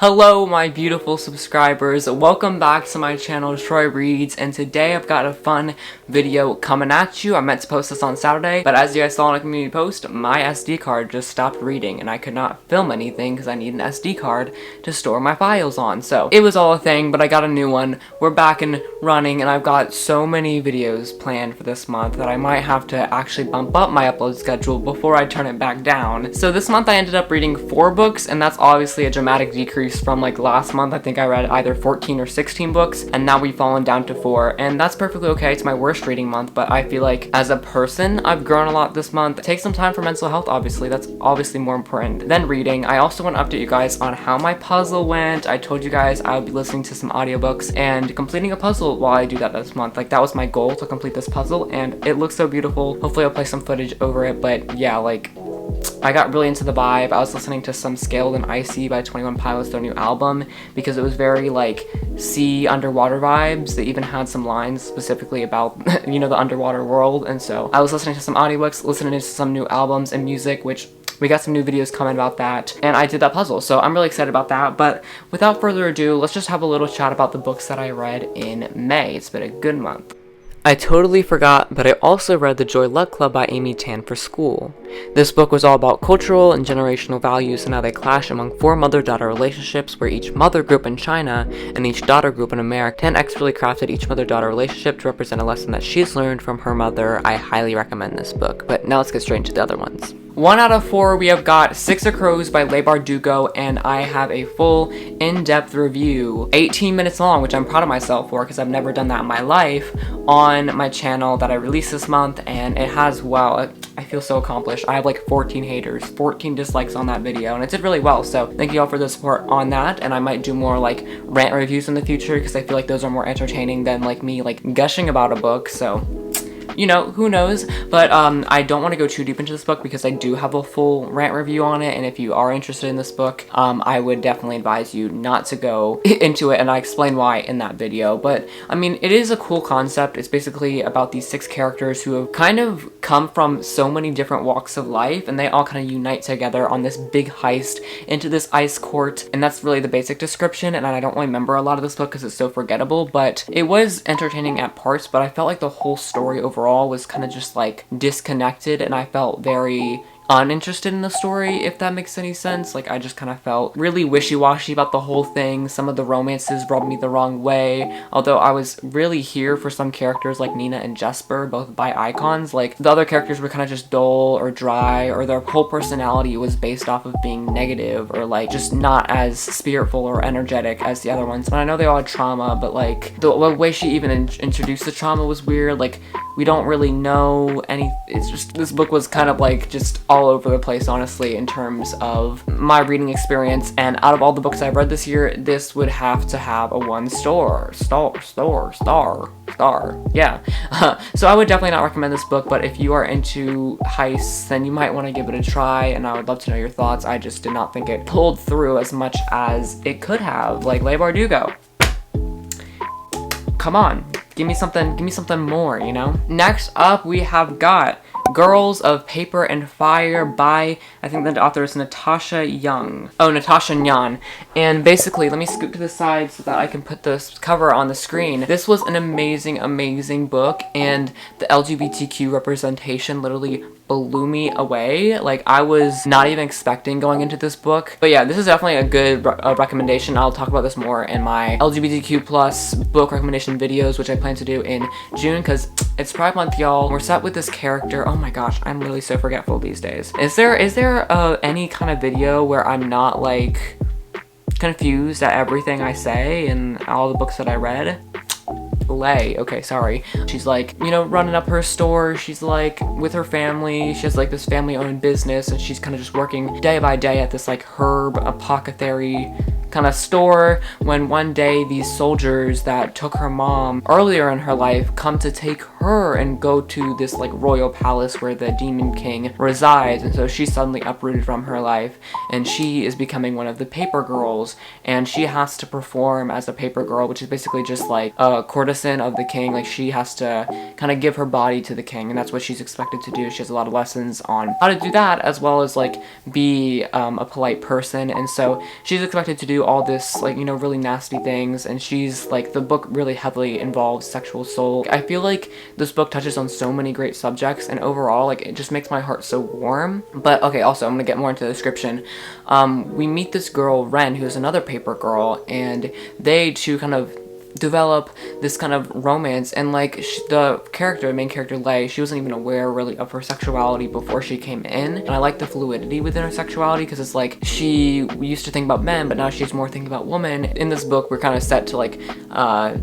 Hello my beautiful subscribers, welcome back to my channel Troy Reads, and today I've got a fun video coming at you. I meant to post this on Saturday, but as you guys saw in a community post, my SD card just stopped reading and I could not film anything because I need an SD card to store my files on. So it was all a thing, but I got a new one. We're back and running and I've got so many videos planned for this month that I might have to actually bump up my upload schedule before I turn it back down. So this month I ended up reading 4 books, and that's obviously a dramatic decrease from like last month. I think I read either 14 or 16 books, and now we've fallen down to 4, and that's perfectly okay. It's my worst reading month, but I feel like as a person I've grown a lot this month. Take some time for mental health, obviously. That's obviously more important than reading. I also want to update you guys on how my puzzle went. I told you guys I would be listening to some audiobooks and completing a puzzle while I do that this month. Like, that was my goal, to complete this puzzle, and it looks so beautiful. Hopefully I'll play some footage over it, but yeah, like, I got really into the vibe. I was listening to some Scaled and Icy by 21 Pilots, their new album, because it was very like sea underwater vibes. They even had some lines specifically about you know, the underwater world, and so I was listening to some audiobooks, listening to some new albums and music, which we got some new videos coming about that, and I did that puzzle, so I'm really excited about that. But without further ado, let's just have a little chat about the books that I read in May. It's been a good month. I totally forgot, but I also read The Joy Luck Club by Amy Tan for school. This book was all about cultural and generational values and how they clash among 4 mother-daughter relationships, where each mother grew up in China and each daughter grew up in America. Tan expertly crafted each mother-daughter relationship to represent a lesson that she's learned from her mother. I highly recommend this book, but now let's get straight into the other ones. 1 out of 4, we have got Six of Crows by Leigh Bardugo, and I have a full in-depth review, 18 minutes long, which I'm proud of myself for because I've never done that in my life, on my channel that I released this month, and it has, wow, I feel so accomplished. I have like 14 haters, 14 dislikes on that video, and it did really well, so thank you all for the support on that, and I might do more like rant reviews in the future because I feel like those are more entertaining than like me like gushing about a book, so you know, who knows. But I don't want to go too deep into this book because I do have a full rant review on it, and if you are interested in this book, I would definitely advise you not to go into it, and I explain why in that video. But I mean, it is a cool concept. It's basically about these 6 characters who have kind of come from so many different walks of life, and they all kind of unite together on this big heist into this ice court, and that's really the basic description. And I don't really remember a lot of this book because it's so forgettable, but it was entertaining at parts, but I felt like the whole story overall was kind of just like disconnected, and I felt very uninterested in the story, if that makes any sense. Like, I just kind of felt really wishy-washy about the whole thing. Some of the romances rubbed me the wrong way, although I was really here for some characters like Nina and Jesper, both bi icons. Like, the other characters were kind of just dull or dry, or their whole personality was based off of being negative or like just not as spiritful or energetic as the other ones. And I know they all had trauma, but like the way she even introduced the trauma was weird. Like, we don't really know any. It's just, this book was kind of like just all over the place, honestly, in terms of my reading experience. And out of all the books I've read this year, this would have to have a 1 star. Yeah. So I would definitely not recommend this book, but if you are into heists, then you might want to give it a try, and I would love to know your thoughts. I just did not think it pulled through as much as it could have. Like, Leigh Bardugo, come on, give me something more, you know? Next up, we have got Girls of Paper and Fire by, I think the author is Natasha Young. Oh, Natasha Nyan. And basically, let me scoot to the side so that I can put this cover on the screen. This was an amazing, amazing book, and the LGBTQ representation literally blew me away. Like, I was not even expecting going into this book. But yeah, this is definitely a good recommendation. I'll talk about this more in my LGBTQ plus book recommendation videos, which I plan to do in June, because it's Pride Month, y'all. We're set with this character. Oh my gosh, I'm really so forgetful these days. Is there any kind of video where I'm not like confused at everything I say in all the books that I read? Leigh, okay, sorry. She's like, you know, running up her store. She's like with her family. She has like this family-owned business, and she's kind of just working day by day at this like herb apothecary kind of store, when one day these soldiers that took her mom earlier in her life come to take her and go to this like royal palace where the Demon King resides. And so she's suddenly uprooted from her life, and she is becoming one of the paper girls, and she has to perform as a paper girl, which is basically just like a courtesan of the king. Like she has to kind of give her body to the king, and that's what she's expected to do. She has a lot of lessons on how to do that, as well as like be a polite person. And so she's expected to do all this like, you know, really nasty things, and she's like, the book really heavily involves sexual assault. I feel like this book touches on so many great subjects, and overall like it just makes my heart so warm. But okay, also I'm gonna get more into the description. We meet this girl Ren, who's another paper girl, and they two kind of develop this kind of romance. And like the main character Lei, she wasn't even aware really of her sexuality before she came in, and I like the fluidity within her sexuality, because it's like she used to think about men, but now she's more thinking about women. In this book we're kind of set to like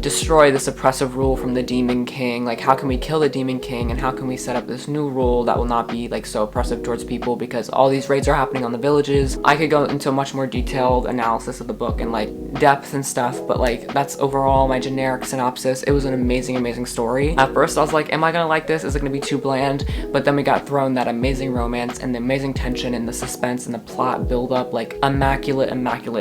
destroy this oppressive rule from the Demon King. Like how can we kill the Demon King, and how can we set up this new rule that will not be like so oppressive towards people, because all these raids are happening on the villages. I could go into a much more detailed analysis of the book and like depth and stuff, but like that's overall my generic synopsis. It was an amazing story. At first I was like, am I gonna like this? Is it gonna be too bland? But then we got thrown that amazing romance and the amazing tension and the suspense and the plot build up. Like immaculate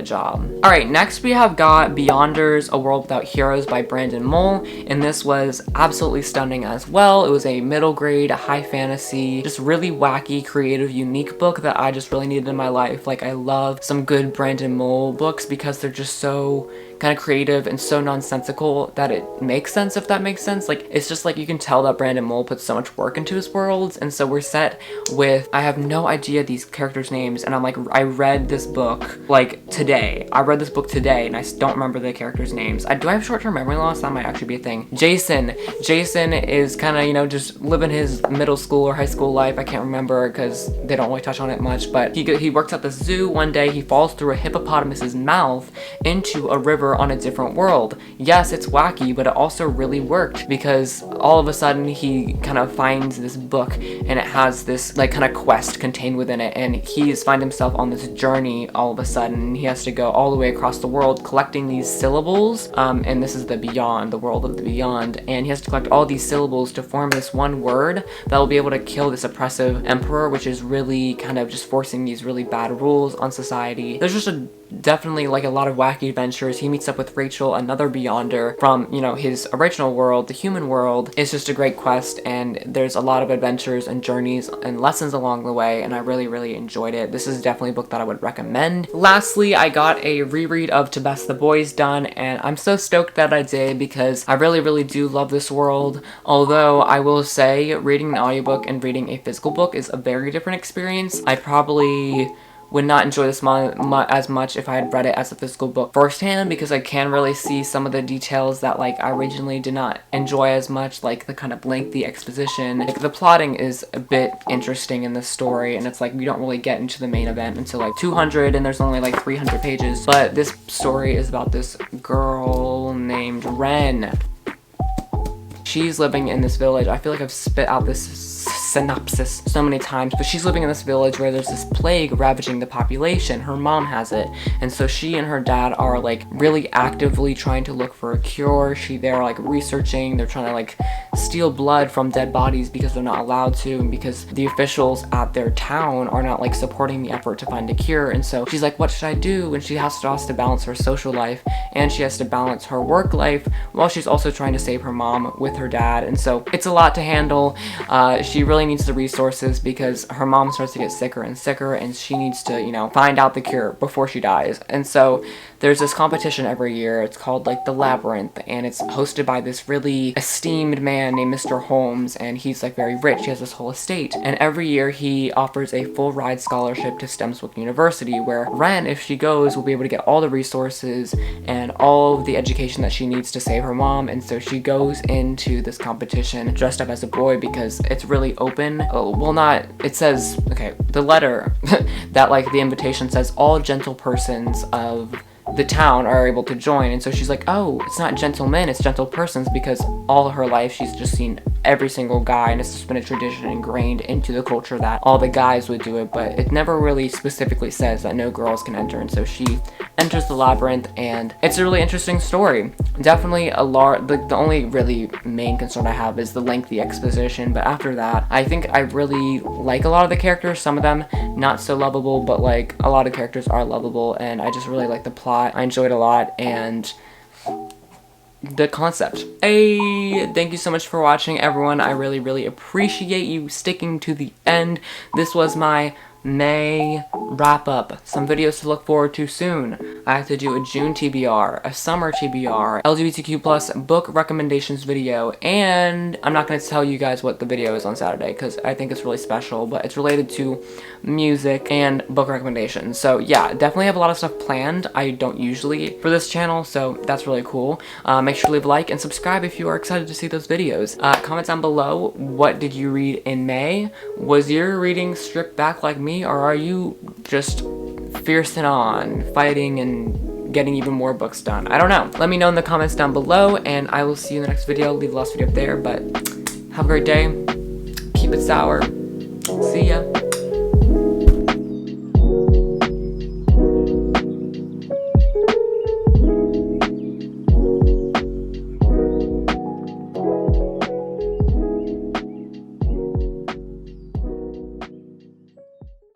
job. Alright, next we have got Beyonders: A World Without Heroes by Brandon Mull, and this was absolutely stunning as well. It was a middle grade, high fantasy, just really wacky, creative, unique book that I just really needed in my life. Like I love some good Brandon Mull books because they're just so kind of creative and so nonsensical that it makes sense, if that makes sense. Like it's just like you can tell that Brandon Mull puts so much work into his worlds. And so we're set with, I have no idea these characters' names, and I'm like, I read this book like today. I read this book today and I don't remember the characters' names. Do I have short-term memory loss? That might actually be a thing. Jason is kind of, you know, just living his middle school or high school life. I can't remember because they don't really touch on it much, but he works at the zoo. One day he falls through a hippopotamus's mouth into a river on a different world. Yes, it's wacky, but it also really worked, because all of a sudden he kind of finds this book and it has this like kind of quest contained within it, and he's find himself on this journey all of a sudden. He has to go all the way across the world collecting these syllables, and this is the beyond, the world of the beyond, and he has to collect all these syllables to form this one word that will be able to kill this oppressive emperor, which is really kind of just forcing these really bad rules on society. There's just definitely like a lot of wacky adventures. He meets up with Rachel, another Beyonder from, you know, his original world, the human world. It's just a great quest, and there's a lot of adventures and journeys and lessons along the way, and I really enjoyed it. This is definitely a book that I would recommend. Lastly, I got a reread of To Best the Boys done, and I'm so stoked that I did, because I really do love this world. Although I will say reading an audiobook and reading a physical book is a very different experience. I probably would not enjoy this as much if I had read it as a physical book firsthand, because I can really see some of the details that like I originally did not enjoy as much, like the kind of lengthy exposition. Like the plotting is a bit interesting in this story, and it's like we don't really get into the main event until like 200, and there's only like 300 pages. But this story is about this girl named Ren. She's living in this village. I feel like I've spit out this synopsis so many times, but she's living in this village where there's this plague ravaging the population. Her mom has it, and so she and her dad are like really actively trying to look for a cure. They're like researching, they're trying to like steal blood from dead bodies because they're not allowed to, and because the officials at their town are not like supporting the effort to find a cure. And so she's like, what should I do? And she has to balance her social life, and she has to balance her work life while she's also trying to save her mom with her dad. And so it's a lot to handle. She really needs the resources because her mom starts to get sicker and sicker, and she needs to, you know, find out the cure before she dies. And so there's this competition every year. It's called like the Labyrinth, and it's hosted by this really esteemed man named Mr. Holmes, and he's like very rich. He has this whole estate, and every year he offers a full ride scholarship to Stemswick University, where Ren, if she goes, will be able to get all the resources and all of the education that she needs to save her mom. And so she goes into this competition dressed up as a boy because it's really open. It says, okay, the letter that like the invitation says all gentle persons of the town are able to join. And so she's like, oh, it's not gentlemen, it's gentle persons, because all her life she's just seen every single guy, and it's just been a tradition ingrained into the culture that all the guys would do it, but it never really specifically says that no girls can enter, and so she enters the labyrinth, and it's a really interesting story. Definitely the only really main concern I have is the lengthy exposition, but after that, I think I really like a lot of the characters. Some of them not so lovable, but like a lot of characters are lovable, and I just really like the plot. I enjoyed a lot, and the concept. Hey, thank you so much for watching, everyone. I really appreciate you sticking to the end. This was my May wrap up. Some videos to look forward to soon. I have to do a June TBR, a summer TBR, LGBTQ plus book recommendations video, and I'm not going to tell you guys what the video is on Saturday because I think it's really special, but it's related to music and book recommendations. So yeah, definitely have a lot of stuff planned. I don't usually for this channel, so that's really cool. Make sure to leave a like and subscribe if you are excited to see those videos. Comment down below, what did you read in May? Was your reading stripped back like me, or are you just fiercing on, fighting and getting even more books done? I don't know. Let me know in the comments down below, and I will see you in the next video. Leave the last video up there, but have a great day. Keep it sour. See ya.